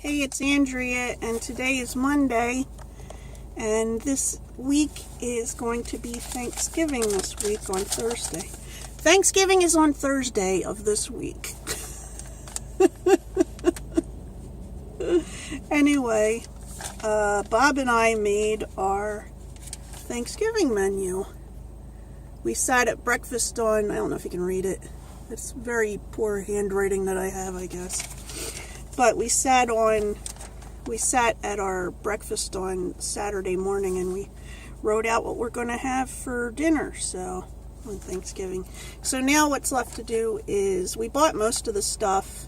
Hey, it's Andrea, and today is Monday, and this week is going to be Thanksgiving this week on Thursday. Thanksgiving is on Thursday of this week. Anyway, Bob and I made our Thanksgiving menu. We sat at breakfast on, I don't know if you can read it. It's very poor handwriting that I have, I guess. But we sat at our breakfast on Saturday morning and we wrote out what we're going to have for dinner, so, on Thanksgiving. So now what's left to do is, we bought most of the stuff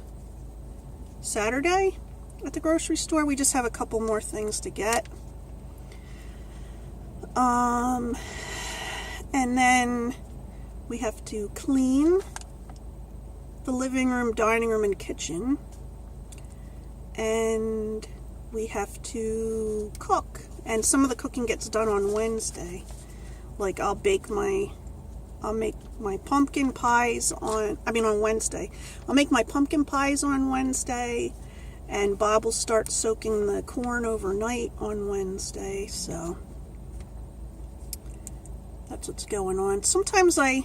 Saturday at the grocery store. We just have a couple more things to get. And then we have to clean the living room, dining room, and kitchen. And we have to cook. And some of the cooking gets done on Wednesday. Like I'll make my pumpkin pies on Wednesday. I'll make my pumpkin pies on Wednesday, and Bob will start soaking the corn overnight on Wednesday, so that's what's going on. Sometimes I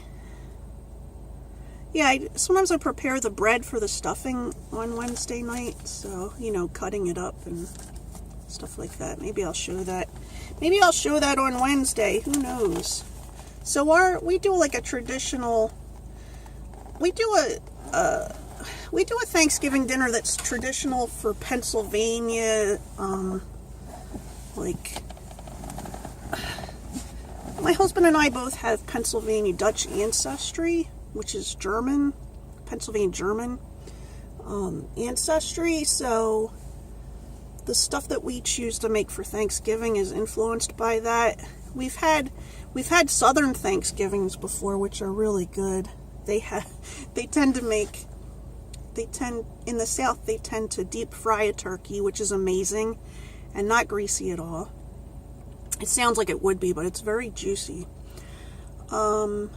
prepare the bread for the stuffing on Wednesday night, so, cutting it up and stuff like that. Maybe I'll show that. Maybe I'll show that on Wednesday. Who knows? So we do like a traditional, we do a Thanksgiving dinner that's traditional for Pennsylvania. My husband and I both have Pennsylvania Dutch ancestry, which is German, Pennsylvania German ancestry, so the stuff that we choose to make for Thanksgiving is influenced by that. We've had Southern Thanksgivings before, which are really good. In the South, they tend to deep fry a turkey, which is amazing, and not greasy at all. It sounds like it would be, but it's very juicy. And,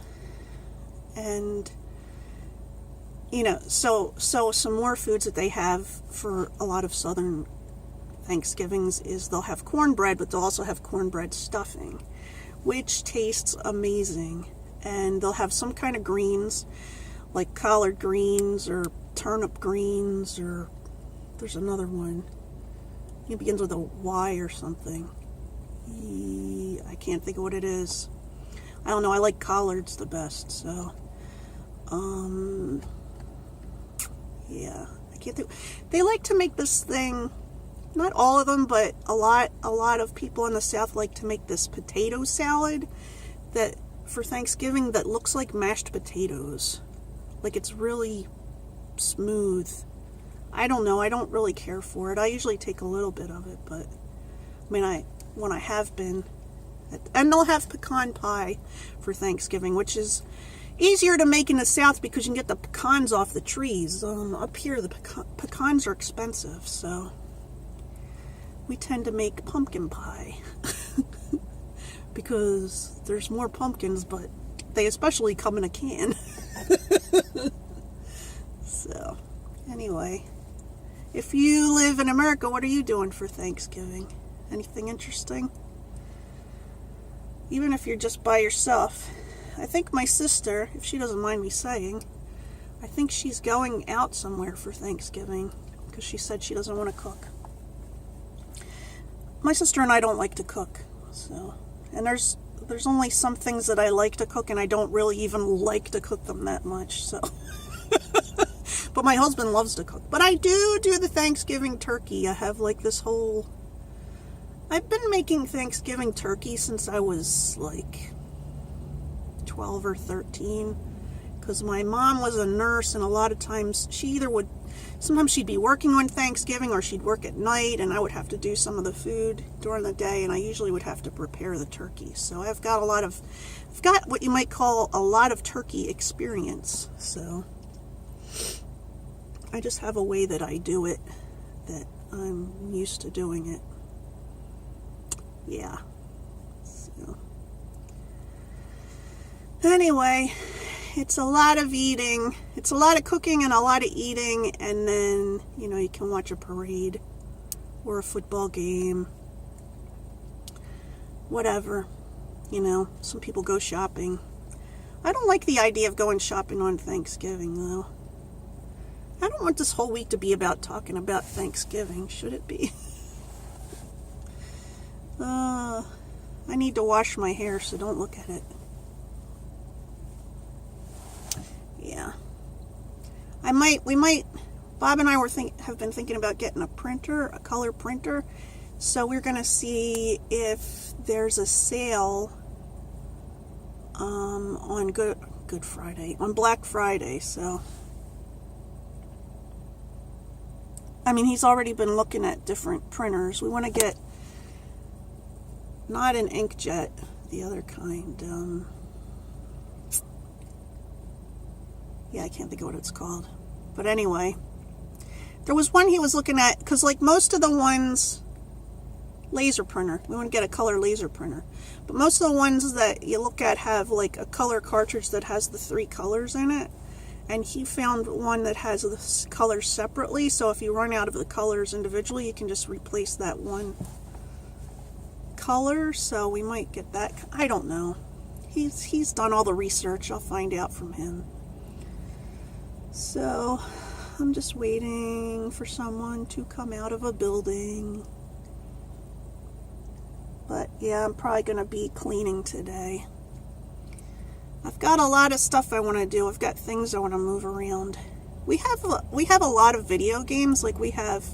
so some more foods that they have for a lot of Southern Thanksgivings is they'll have cornbread, but they'll also have cornbread stuffing, which tastes amazing. And they'll have some kind of greens, like collard greens or turnip greens, or there's another one. It begins with a Y or something. I can't think of what it is. I don't know, I like collards the best, so yeah, I can't think. They like to make this thing, not all of them, but a lot of people in the South like to make this potato salad that for Thanksgiving that looks like mashed potatoes. Like it's really smooth. I don't know, I don't really care for it. I usually take a little bit of it, but when I have been, and they'll have pecan pie for Thanksgiving, which is easier to make in the South because you can get the pecans off the trees. Up here, the pecans are expensive, so we tend to make pumpkin pie because there's more pumpkins, but they especially come in a can. So, anyway, if you live in America, what are you doing for Thanksgiving? Anything interesting? Even if you're just by yourself. I think my sister, if she doesn't mind me saying, I think she's going out somewhere for Thanksgiving because she said she doesn't want to cook. My sister and I don't like to cook, so, and there's only some things that I like to cook, and I don't really even like to cook them that much, so. But my husband loves to cook. But I do the Thanksgiving turkey. I have like this whole, I've been making Thanksgiving turkey since I was like 12 or 13, because my mom was a nurse, and a lot of times sometimes she'd be working on Thanksgiving, or she'd work at night, and I would have to do some of the food during the day, and I usually would have to prepare the turkey. So I've got what you might call a lot of turkey experience. So I just have a way that I do it that I'm used to doing it. Yeah. So anyway, it's a lot of eating. It's a lot of cooking and a lot of eating, and then, you can watch a parade or a football game. Whatever. You know, some people go shopping. I don't like the idea of going shopping on Thanksgiving, though. I don't want this whole week to be about talking about Thanksgiving, should it be? I need to wash my hair, so don't look at it. Yeah. Bob and I have been thinking about getting a printer, a color printer. So we're going to see if there's a sale on Good Friday, on Black Friday. So, I mean, he's already been looking at different printers. We want to get not an inkjet, the other kind. Yeah, I can't think of what it's called. But anyway, there was one he was looking at, because like most of the ones, laser printer. We want to get a color laser printer. But most of the ones that you look at have like a color cartridge that has the 3 colors in it. And he found one that has the colors separately. So if you run out of the colors individually, you can just replace that one color. So we might get that. I don't know. He's done all the research. I'll find out from him. So I'm just waiting for someone to come out of a building. But yeah, I'm probably going to be cleaning today. I've got a lot of stuff I want to do. I've got things I want to move around. We have a lot of video games. Like we have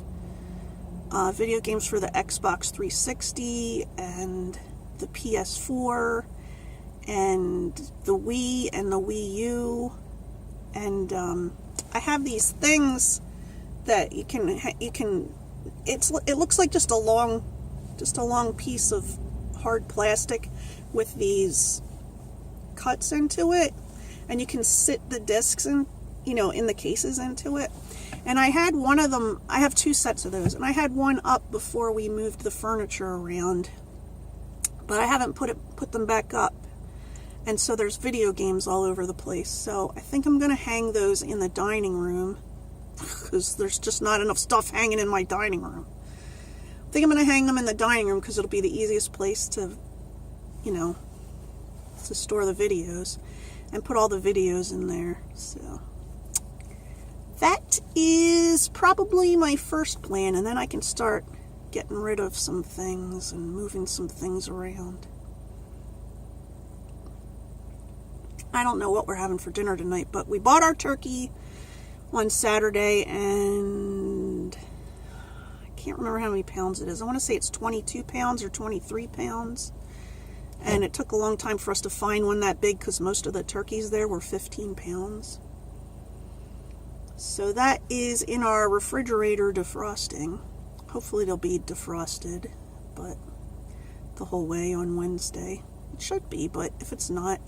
video games for the Xbox 360 and the PS4 and the Wii and the Wii U. And I have these things that you can. It looks like just a long piece of hard plastic with these cuts into it, and you can sit the discs in the cases into it. And I had one of them. I have 2 sets of those, and I had one up before we moved the furniture around, but I haven't put them back up. And so there's video games all over the place. So I think I'm going to hang those in the dining room, because there's just not enough stuff hanging in my dining room. I think I'm going to hang them in the dining room because it'll be the easiest place to store the videos and put all the videos in there. So that is probably my first plan, and then I can start getting rid of some things and moving some things around. I don't know what we're having for dinner tonight, but we bought our turkey on Saturday, and I can't remember how many pounds it is. I want to say it's 22 pounds or 23 pounds. And it took a long time for us to find one that big because most of the turkeys there were 15 pounds. So that is in our refrigerator defrosting. Hopefully it'll be defrosted, but the whole way on Wednesday. It should be, but if it's not,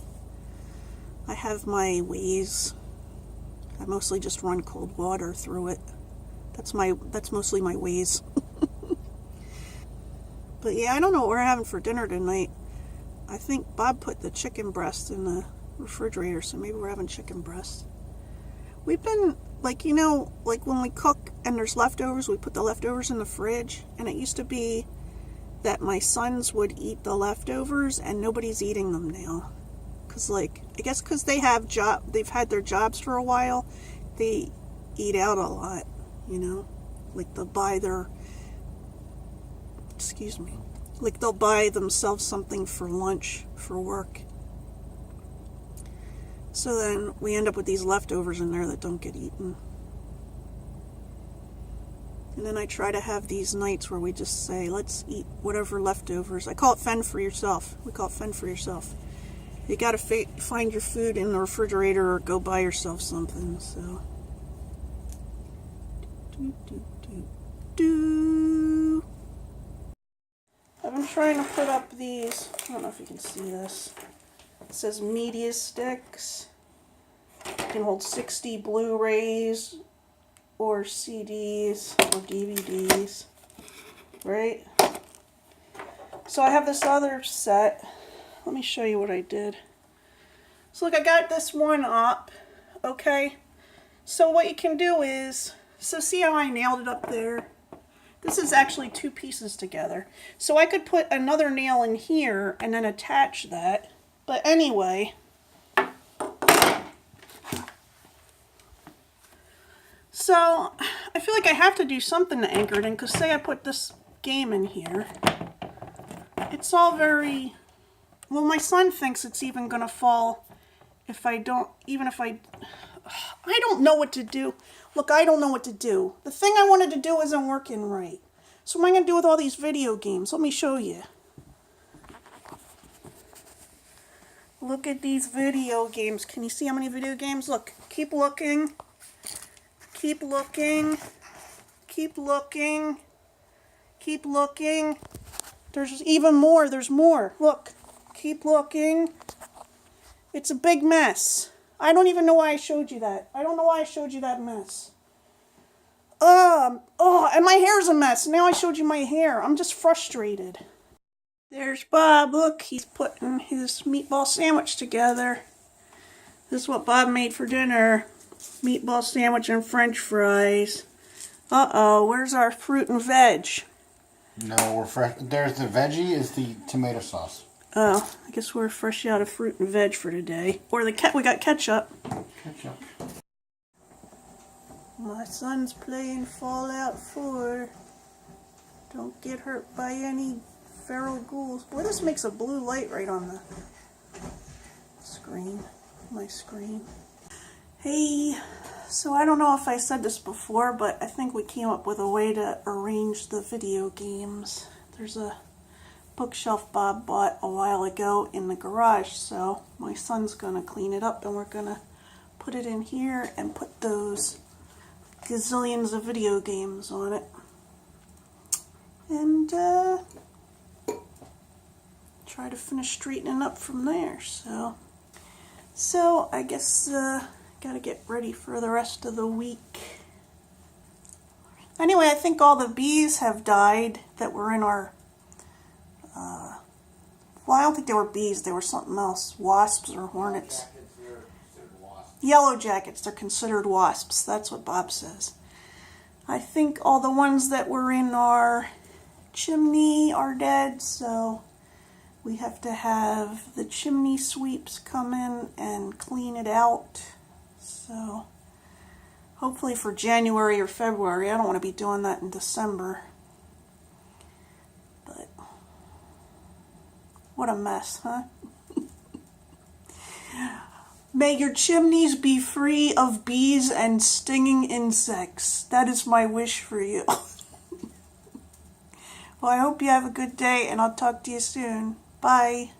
I have my ways. I mostly just run cold water through it. That's mostly my ways. But yeah, I don't know what we're having for dinner tonight. I think Bob put the chicken breast in the refrigerator, so maybe we're having chicken breast. We've been, like when we cook and there's leftovers, we put the leftovers in the fridge. And it used to be that my sons would eat the leftovers, and nobody's eating them now. Because, I guess because they've had their jobs for a while, they eat out a lot, they'll buy they'll buy themselves something for lunch for work. So then we end up with these leftovers in there that don't get eaten. And then I try to have these nights where we just say, let's eat whatever leftovers. I call it fend for yourself. We call it fend for yourself. You gotta find your food in the refrigerator or go buy yourself something, so. I've been trying to put up these, I don't know if you can see this. It says media sticks. You can hold 60 Blu-rays or CDs or DVDs, right? So I have this other set. Let me show you what I did. So look, I got this one up, okay? So what you can do is, so see how I nailed it up there? This is actually 2 pieces together. So I could put another nail in here and then attach that. But anyway. So I feel like I have to do something to anchor it in, because say I put this game in here. It's all very... Well, my son thinks it's even going to fall if I don't... Even if I don't know what to do. Look, I don't know what to do. The thing I wanted to do isn't working right. So what am I going to do with all these video games? Let me show you. Look at these video games. Can you see how many video games? Look, keep looking. Keep looking. Keep looking. Keep looking. There's even more. There's more. Look. Keep looking. It's a big mess. I don't even know why I showed you that. I don't know why I showed you that mess. And my hair's a mess. Now I showed you my hair. I'm just frustrated. There's Bob. Look, he's putting his meatball sandwich together. This is what Bob made for dinner. Meatball sandwich and French fries. Uh-oh, where's our fruit and veg? No, we're fresh. There's the veggie is the tomato sauce. Oh, I guess we're fresh out of fruit and veg for today. Or we got ketchup. Ketchup. My son's playing Fallout 4. Don't get hurt by any feral ghouls. Boy, this makes a blue light right on the screen. My screen. Hey, so I don't know if I said this before, but I think we came up with a way to arrange the video games. There's a bookshelf Bob bought a while ago in the garage, so my son's gonna clean it up and we're gonna put it in here and put those gazillions of video games on it. And try to finish straightening up from there. So I guess gotta get ready for the rest of the week. Anyway, I think all the bees have died that were in our well, I don't think they were bees, they were something else. Wasps or hornets. Yellow jackets, they're considered wasps. That's what Bob says. I think all the ones that were in our chimney are dead, so we have to have the chimney sweeps come in and clean it out. So hopefully for January or February. I don't want to be doing that in December. But what a mess, huh? May your chimneys be free of bees and stinging insects. That is my wish for you. Well, I hope you have a good day, and I'll talk to you soon. Bye.